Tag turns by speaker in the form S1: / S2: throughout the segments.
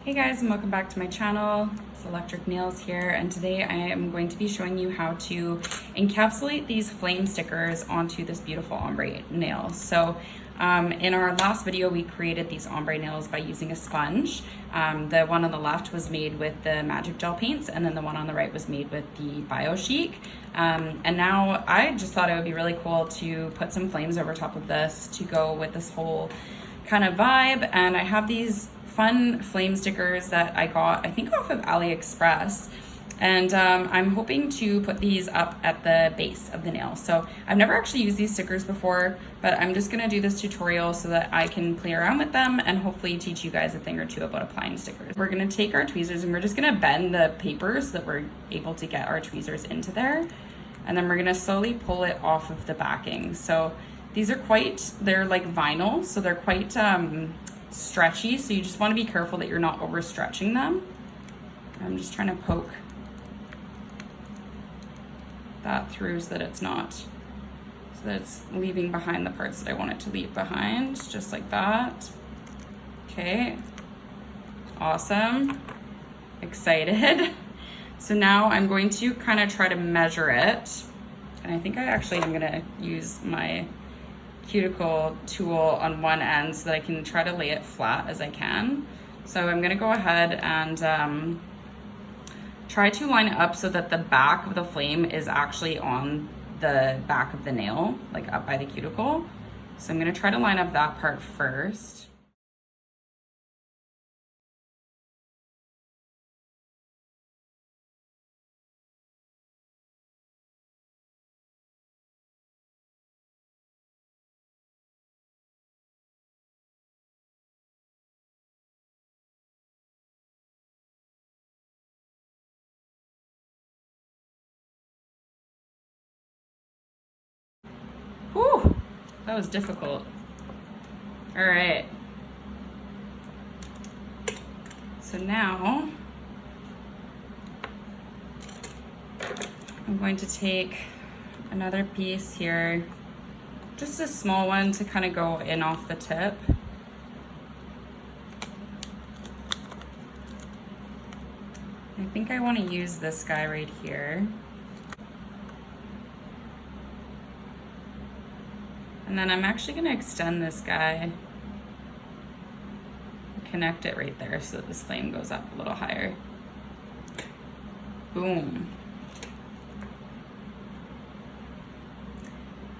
S1: Hey guys, and welcome back to my channel. It's Electric Nails here, and today I am going to be showing you how to encapsulate these flame stickers onto this beautiful ombre nail. So in our last video, we created these ombre nails by using a sponge. The one on the left was made with the Magic Gel paints, and then the one on the right was made with the Bio Chic. And now I just thought it would be really cool to put some flames over top of this to go with this whole kind of vibe. And I have these fun flame stickers that I got, I think, off of AliExpress. And I'm hoping to put these up at the base of the nail. So I've never actually used these stickers before, but I'm just gonna do this tutorial so that I can play around with them and hopefully teach you guys a thing or two about applying stickers. We're gonna take our tweezers and we're just gonna bend the paper so that we're able to get our tweezers into there. And then we're gonna slowly pull it off of the backing. So these are they're like vinyl, so they're quite stretchy, so you just want to be careful that you're not overstretching them. I'm just trying to poke that through so that it's leaving behind the parts that I want it to leave behind, just like that. Okay, awesome, excited. So now I'm going to kind of try to measure it, and I think I actually am gonna use my cuticle tool on one end so that I can try to lay it flat as I can. So I'm gonna go ahead and try to line it up so that the back of the flame is actually on the back of the nail, like up by the cuticle. So I'm gonna try to line up that part first. Whew, that was difficult. All right. So now I'm going to take another piece here, just a small one to kind of go in off the tip. I think I want to use this guy right here. And then I'm actually going to extend this guy, connect it right there so that this flame goes up a little higher. Boom.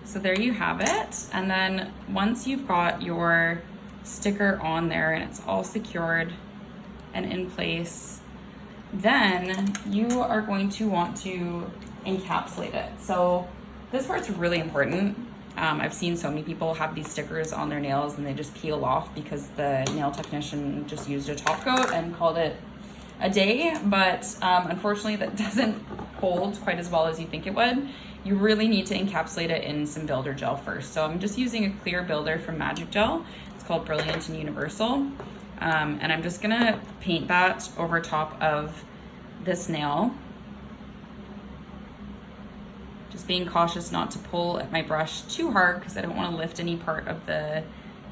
S1: So there you have it. And then once you've got your sticker on there and it's all secured and in place, then you are going to want to encapsulate it. So this part's really important. I've seen so many people have these stickers on their nails and they just peel off because the nail technician just used a top coat and called it a day. But unfortunately that doesn't hold quite as well as you think it would. You really need to encapsulate it in some builder gel first. So I'm just using a clear builder from Magic Gel. It's called Brilliant and Universal. And I'm just gonna paint that over top of this nail. Just being cautious not to pull at my brush too hard because I don't want to lift any part of the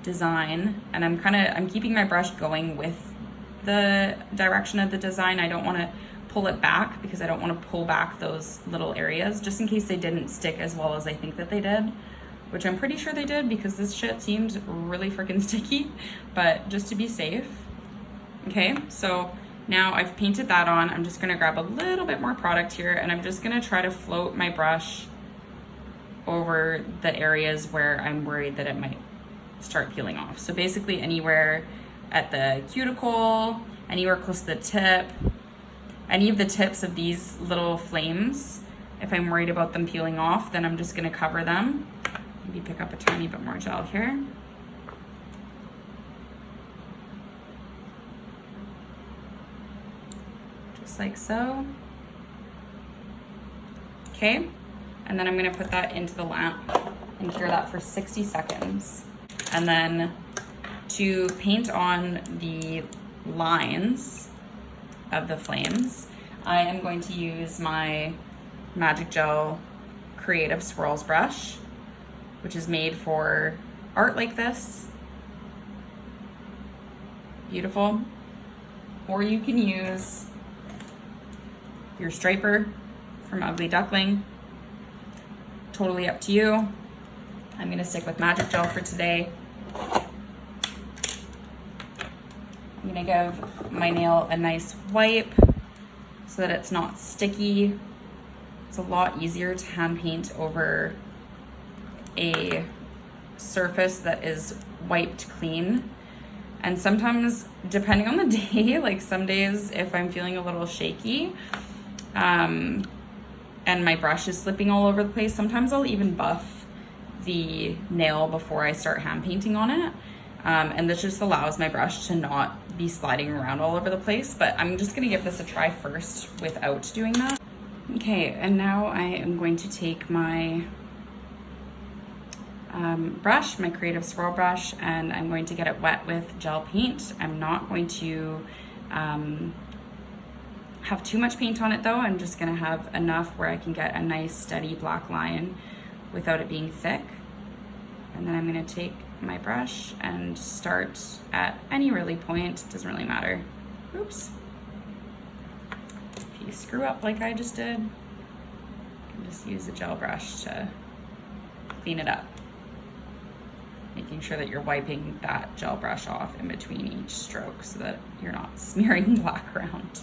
S1: design. And I'm keeping my brush going with the direction of the design. I don't want to pull it back because I don't want to pull back those little areas just in case they didn't stick as well as I think that they did, which I'm pretty sure they did because this shit seemed really freaking sticky, but just to be safe. Okay, so now I've painted that on. I'm just gonna grab a little bit more product here and I'm just gonna try to float my brush over the areas where I'm worried that it might start peeling off. So basically anywhere at the cuticle, anywhere close to the tip, any of the tips of these little flames. If I'm worried about them peeling off, then I'm just gonna cover them. Maybe pick up a tiny bit more gel here. Like so. Okay, and then I'm gonna put that into the lamp and cure that for 60 seconds. And then to paint on the lines of the flames, I am going to use my Magic Gel Creative Swirls brush, which is made for art like this. Beautiful. or you can use your striper from Ugly Duckling. Totally up to you. I'm gonna stick with Magic Gel for today. I'm gonna give my nail a nice wipe so that it's not sticky. It's a lot easier to hand paint over a surface that is wiped clean. And sometimes, depending on the day, like some days if I'm feeling a little shaky and my brush is slipping all over the place, sometimes I'll even buff the nail before I start hand painting on it. And this just allows my brush to not be sliding around all over the place, but I'm just gonna give this a try first without doing that. Okay, and now I am going to take my brush, my Creative Swirl brush, and I'm going to get it wet with gel paint. I'm not going to have too much paint on it though. I'm just gonna have enough where I can get a nice steady black line without it being thick. And then I'm gonna take my brush and start at any really point, it doesn't really matter. Oops. If you screw up like I just did, you can just use the gel brush to clean it up. Making sure that you're wiping that gel brush off in between each stroke so that you're not smearing black around.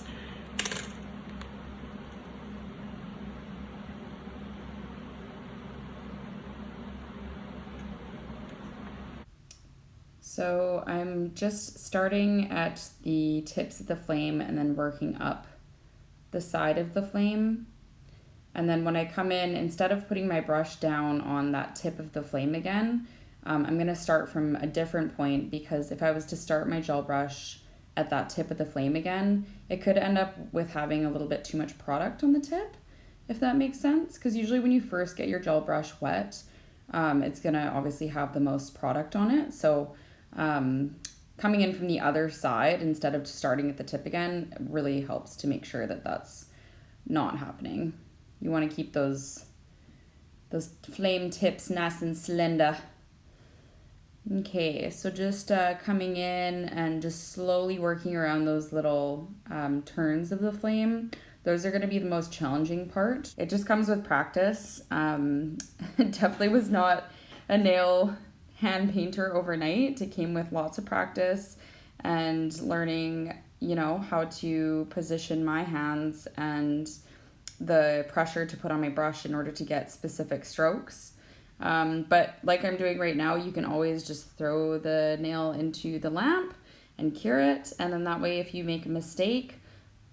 S1: So I'm just starting at the tips of the flame and then working up the side of the flame. And then when I come in, instead of putting my brush down on that tip of the flame again, I'm gonna start from a different point, because if I was to start my gel brush at that tip of the flame again, it could end up with having a little bit too much product on the tip, if that makes sense. Because usually when you first get your gel brush wet, it's gonna obviously have the most product on it. So coming in from the other side instead of starting at the tip again really helps to make sure that that's not happening. You want to keep those flame tips nice and slender. Okay, so just coming in and just slowly working around those little turns of the flame. Those are going to be the most challenging part. It just comes with practice. It definitely was not a nail hand painter overnight. It came with lots of practice and learning, you know, how to position my hands and the pressure to put on my brush in order to get specific strokes. But like I'm doing right now, you can always just throw the nail into the lamp and cure it. And then that way, if you make a mistake,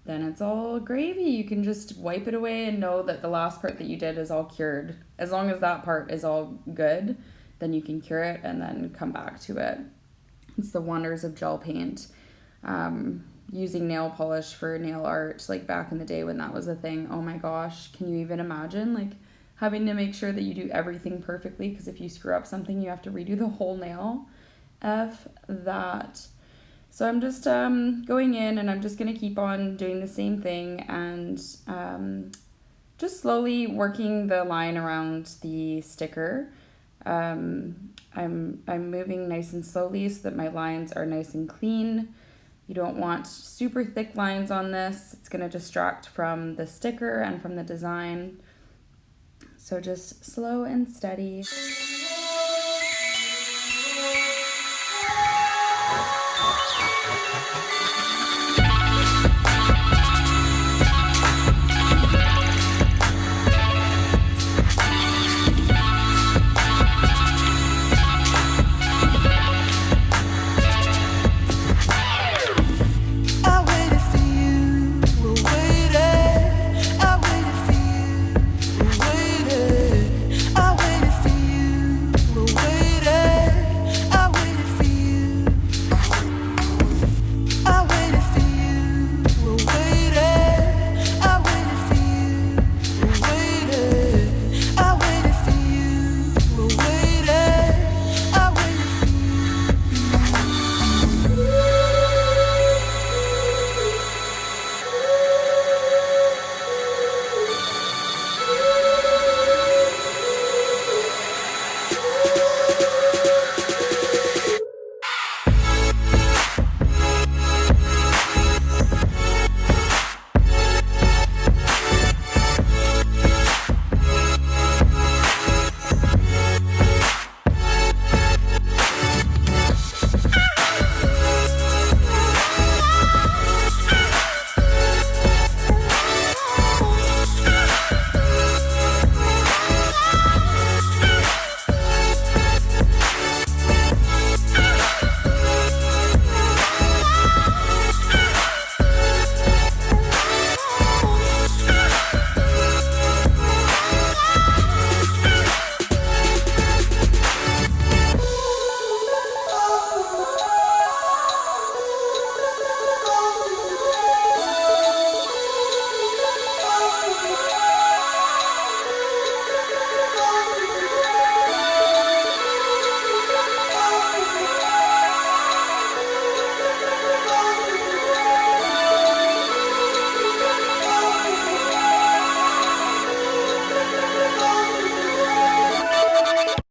S1: then it's all gravy. You can just wipe it away and know that the last part that you did is all cured. As long as that part is all good, then you can cure it and then come back to it. It's the wonders of gel paint. Using nail polish for nail art, like back in the day when that was a thing. Oh my gosh, can you even imagine like having to make sure that you do everything perfectly, because if you screw up something, you have to redo the whole nail. F that. So I'm just going in and I'm just gonna keep on doing the same thing and just slowly working the line around the sticker. I'm moving nice and slowly so that my lines are nice and clean. You don't want super thick lines on this. It's gonna distract from the sticker and from the design. So just slow and steady.